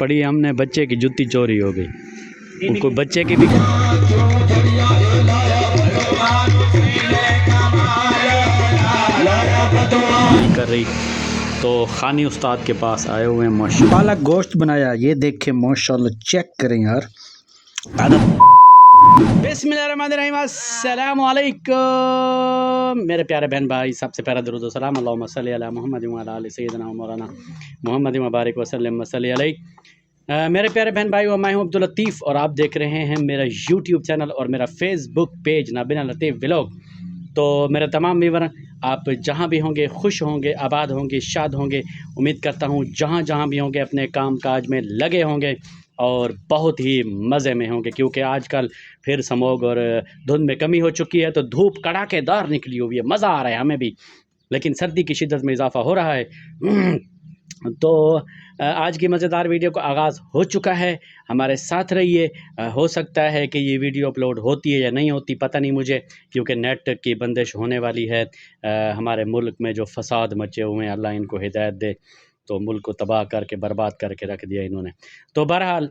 पड़ी हमने बच्चे की जूती चोरी हो गई, उनको बच्चे की भी कर रही। तो खानी उस्ताद के पास आए हुए हैं, माशाल्लाह पालक गोश्त बनाया, ये देखें माशाल्लाह, चेक करें यार। बिस्मिल्लाहिर्रहमानिर्रहीम, अस्सलाम वालेकुम मेरे प्यारे बहन भाई, सबसे प्यारा दरूद व सलाम अल्लाहुम्मा सल्ली अला मुहम्मद व अला आलि सय्यिदना मौलाना मुहम्मद व बारिक वसल्लम वसल्ली अलैहि। मेरे प्यारे बहन भाई, मैं हूं अब्दुल लतीफ़ और आप देख रहे हैं मेरा यूट्यूब चैनल और मेरा फेसबुक पेज नाबिना लतीफ़ व्लॉग। तो मेरे तमाम व्यूअर, आप जहां भी होंगे खुश होंगे, आबाद होंगे, शाद होंगे। उम्मीद करता हूं जहां जहां भी होंगे अपने काम काज में लगे होंगे और बहुत ही मज़े में होंगे, क्योंकि आजकल फिर स्मॉग और धुंध में कमी हो चुकी है। तो धूप कड़ाकेदार निकली हुई है, मज़ा आ रहा है हमें भी, लेकिन सर्दी की शिद्दत में इजाफ़ा हो रहा है। तो आज की मज़ेदार वीडियो का आगाज़ हो चुका है, हमारे साथ रहिए। हो सकता है कि ये वीडियो अपलोड होती है या नहीं होती, पता नहीं मुझे, क्योंकि नेट की बंदिश होने वाली है। हमारे मुल्क में जो फसाद मचे हुए हैं, अल्लाह इनको हिदायत दे। तो मुल्क को तबाह करके बर्बाद करके रख दिया इन्होंने। तो बहरहाल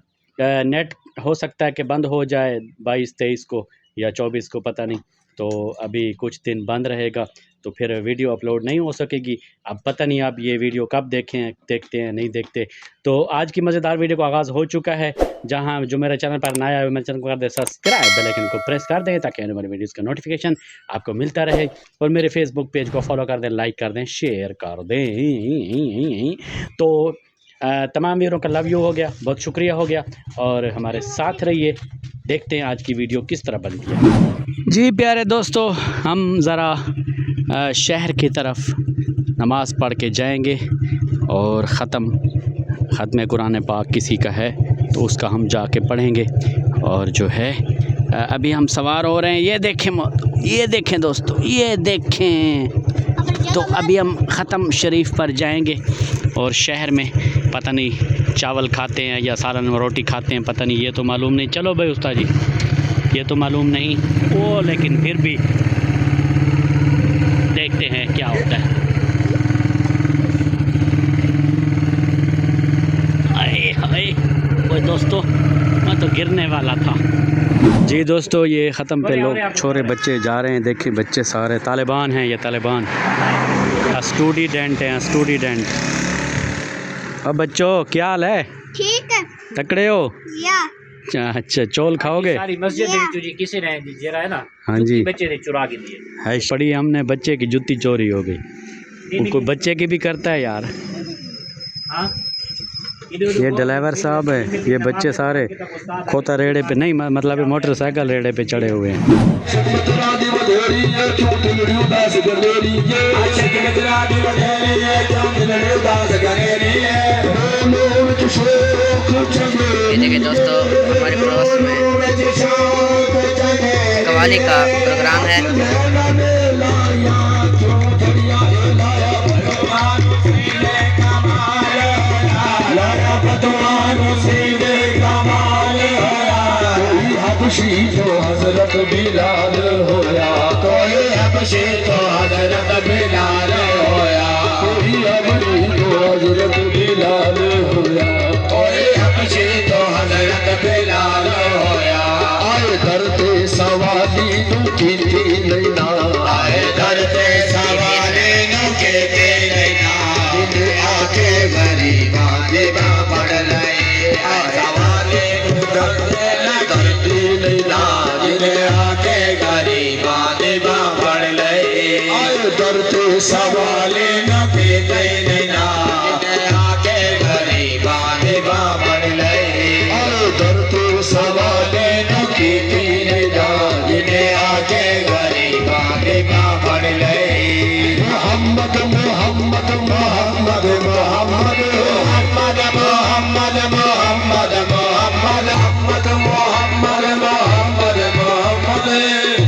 नेट हो सकता है कि बंद हो जाए 22-23 को या 24 को, पता नहीं। तो अभी कुछ दिन बंद रहेगा, तो फिर वीडियो अपलोड नहीं हो सकेगी। अब पता नहीं आप ये वीडियो कब देखते हैं नहीं देखते। तो आज की मज़ेदार वीडियो का आगाज़ हो चुका है। जहां जो मेरे चैनल पर नया है, मेरे चैनल को कर दे सब्सक्राइब, बेल आइकन को प्रेस कर दें ताकि आने वाली वीडियोज़ का नोटिफिकेशन आपको मिलता रहे। और मेरे फेसबुक पेज को फॉलो कर दें, लाइक कर दें, शेयर कर दें। तो तमाम व्यूअरों का लव यू हो गया, बहुत शुक्रिया हो गया, और हमारे साथ रहिए। देखते हैं आज की वीडियो किस तरह बनती है। जी प्यारे दोस्तों, हम ज़रा शहर की तरफ नमाज़ पढ़ के जाएंगे और ख़त्म कुरान पाक किसी का है तो उसका हम जाके पढ़ेंगे। और जो है अभी हम सवार हो रहे हैं, ये देखें दोस्तों, ये देखें। तो अभी हम ख़त्म शरीफ पर जाएंगे और शहर में पता नहीं चावल खाते हैं या सालन रोटी खाते हैं, पता नहीं, ये तो मालूम नहीं। चलो भाई उस्ताद जी, ये तो मालूम नहीं वो, लेकिन फिर भी देखते हैं क्या होता है। आए हाय ओए दोस्तों, मैं तो गिरने वाला था। जी दोस्तों, ये ख़त्म पे लोग छोरे बच्चे जा रहे हैं। देखिए बच्चे सारे तालिबान हैं, ये तालिबान स्टूडेंट हैं, स्टूडेंट। अब बच्चों क्या हाल है? ठीक है। तकड़े हो? या अच्छा, चौल खाओगे? सारी मस्जिद जी किसी ने जरा है ना। हाँ जी, बच्चे ने चुरा के लिए है पड़ी हमने बच्चे की जूती चोरी हो गई, उनको बच्चे की भी करता है यार। हाँ? ये ड्राइवर साहब है, ये बच्चे सारे खोता रेड़े पे नहीं, मतलब मोटरसाइकिल रेड़े पे चढ़े हुए हैं। ये देखिए दोस्तों, हमारे पड़ोस में कव्वाली का प्रोग्राम है। तो हज़रत बिलाल होया, तो ये हबशी तो हज़रत बिलाल होया, कोई अबरी तो हज़रत बिलाल होया, और ये हबशी तो हज़रत बिलाल होया। आए धरते सवाली नु कीती नैना, आए धरते सवाली नु कीती नैना, दिन आके गरीबा देवा पड़ लए, सवाली नु धरते आके गरीबा देवा पड़ लए, डरते सवाले न पीते नैना, आके गरीबा देवा पड़ लए, डरते सवाले न पीते नैना, आके गरीबा देवा पड़ लए। मोहम्मद मोहम्मद मोहम्मद मोहम्मद मोहम्मद मोहम्मद मोहम्मद मोहम्मद मोहम्मद मोहम्मद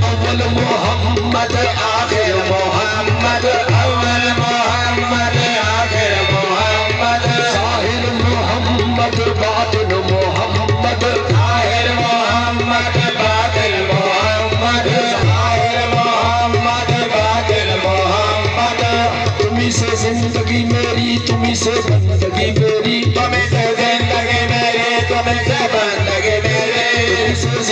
अव्वल मोहम्मद आखिर मोहम्मद, अव्वल मोहम्मद आखिर मोहम्मद, साहिर मोहम्मद बातिन मोहम्मद, साहिर मोहम्मद बातिन मोहम्मद, साहिर मोहम्मद बातिन मोहम्मद। तुम्ही से जिंदगी मेरी, तुम्ही से जिंदगी मेरी, तुम्ही से जिंदगी मेरी,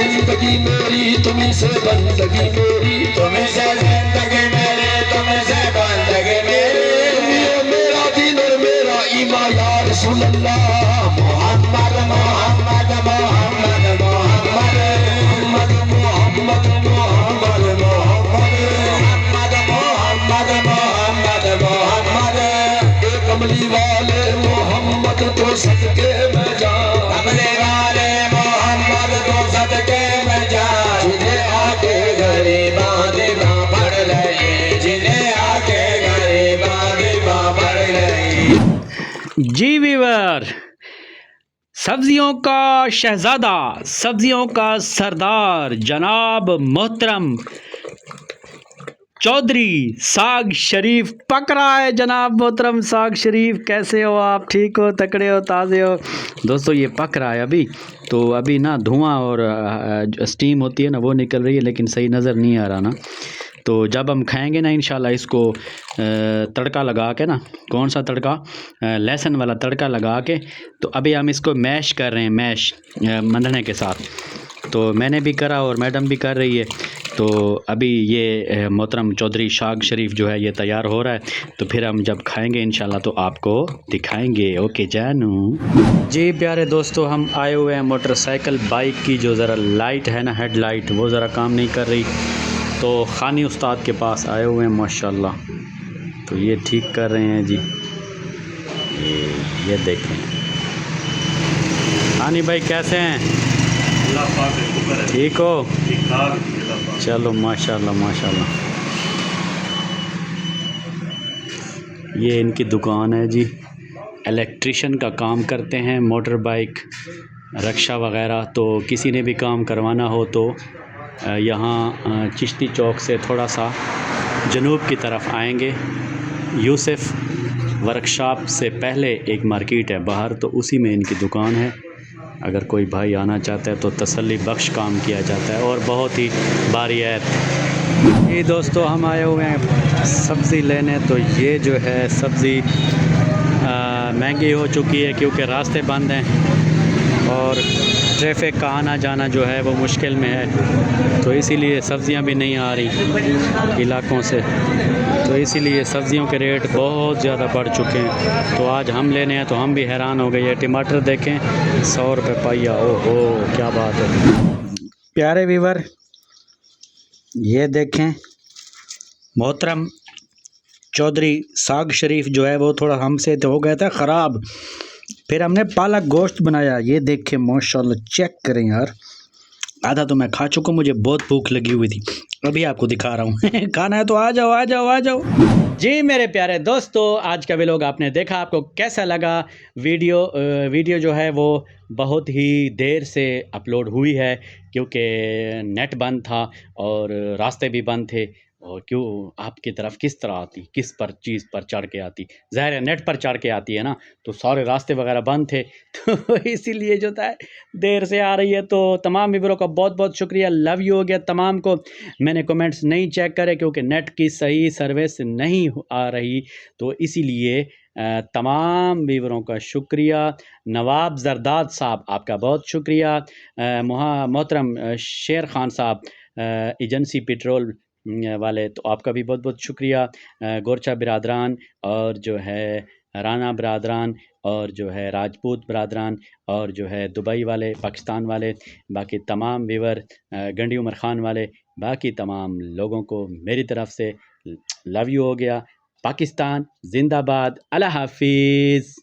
जिंदगी मेरी तुम्ही से बंदगी मेरी तुम्ही से जिंदगी मेरी तुम्ही से बंदगी मेरी ये मेरा दिन और मेरा ईमान या रसूल अल्लाह मोहम्मद मोहम्मद मोहम्मद मोहम्मद मोहम्मद मोहम्मद मोहम्मद मोहम्मद मोहम्मद मोहम्मद एक कमली वाले मोहम्मद तो सदके में जा कमली वाले मोहम्मद तो सदके में जा जिन्हें आके गरीबा दिवा पढ़ ले जिन्हें आके गरीबा दिवा पढ़ ले। जी वीवर, सब्जियों का शहजादा, सब्जियों का सरदार जनाब मोहतरम चौधरी साग शरीफ पक रहा है। जनाब मोहतरम साग शरीफ, कैसे हो आप? ठीक हो, तकड़े हो, ताज़े हो? दोस्तों ये पक रहा है अभी, तो अभी ना धुआं और स्टीम होती है ना वो निकल रही है, लेकिन सही नज़र नहीं आ रहा ना। तो जब हम खाएंगे ना इंशाल्लाह इसको तड़का लगा के ना, कौन सा तड़का, लहसुन वाला तड़का लगा के, तो अभी हम इसको मैश कर रहे हैं, मैश मंदने के साथ। तो मैंने भी करा और मैडम भी कर रही है। तो अभी ये मोहतरम चौधरी साग शरीफ जो है ये तैयार हो रहा है, तो फिर हम जब खाएंगे इंशाल्लाह तो आपको दिखाएंगे। ओके जानू जी। प्यारे दोस्तों, हम आए हुए हैं मोटरसाइकिल बाइक की जो ज़रा लाइट है ना, हेडलाइट, वो ज़रा काम नहीं कर रही, तो खानी उस्ताद के पास आए हुए हैं माशाल्लाह। तो ये ठीक कर रहे हैं जी, ये देखें। खानी भाई कैसे हैं? ठीक हो? चलो माशाल्लाह माशाल्लाह। ये इनकी दुकान है जी, इलेक्ट्रिशियन का काम करते हैं, मोटर बाइक, रक्षा वगैरह। तो किसी ने भी काम करवाना हो तो यहाँ चिश्ती चौक से थोड़ा सा जनूब की तरफ आएंगे, यूसुफ वर्कशॉप से पहले एक मार्केट है बाहर, तो उसी में इनकी दुकान है। अगर कोई भाई आना चाहता है तो तसल्ली बख्श काम किया जाता है और बहुत ही बारियात। ये दोस्तों हम आए हुए हैं सब्ज़ी लेने, तो ये जो है सब्ज़ी महंगी हो चुकी है क्योंकि रास्ते बंद हैं और ट्रैफिक का आना जाना जो है वो मुश्किल में है, तो इसीलिए सब्ज़ियां भी नहीं आ रही इलाकों से, तो इसीलिए सब्ज़ियों के रेट बहुत ज़्यादा बढ़ चुके हैं। तो आज हम लेने हैं तो हम भी हैरान हो गए। ये टमाटर देखें 100 रुपये पाइया, ओहो क्या बात है। प्यारे व्यूवर, ये देखें मोहतरम चौधरी साग शरीफ जो है वो थोड़ा हमसे तो हो गया था ख़राब, फिर हमने पालक गोश्त बनाया। ये देखें माशाल्लाह, चेक करें यार, आधा तो मैं खा चुका, मुझे बहुत भूख लगी हुई थी, अभी आपको दिखा रहा हूँ। खाना है तो आ जाओ आ जाओ आ जाओ जी। मेरे प्यारे दोस्तों, आज का व्लॉग आपने देखा, आपको कैसा लगा? वीडियो जो है वो बहुत ही देर से अपलोड हुई है क्योंकि नेट बंद था और रास्ते भी बंद थे। और क्यों आपकी तरफ किस तरह आती, किस पर चीज़ पर चढ़ के आती, ज़ाहिर है नेट पर चढ़ के आती है ना, तो सारे रास्ते वगैरह बंद थे, तो इसीलिए जो था देर से आ रही है। तो तमाम व्यूअरों का बहुत बहुत शुक्रिया, लव यू हो गया तमाम को। मैंने कमेंट्स नहीं चेक करे क्योंकि नेट की सही सर्विस नहीं आ रही, तो इसीलिए तमाम व्यूअरों का शुक्रिया। नवाब जरदाद साहब आपका बहुत शुक्रिया। मोहतरम शेर खान साहब एजेंसी पेट्रोल वाले, तो आपका भी बहुत बहुत शुक्रिया। गोरचा बिरादरान और जो है राना बिरादरान और जो है राजपूत बिरादरान और जो है दुबई वाले, पाकिस्तान वाले, बाकी तमाम व्यूअर, गंडी उमर ख़ान वाले, बाकी तमाम लोगों को मेरी तरफ़ से लव यू हो गया। पाकिस्तान जिंदाबाद, अल्लाह हाफिज़।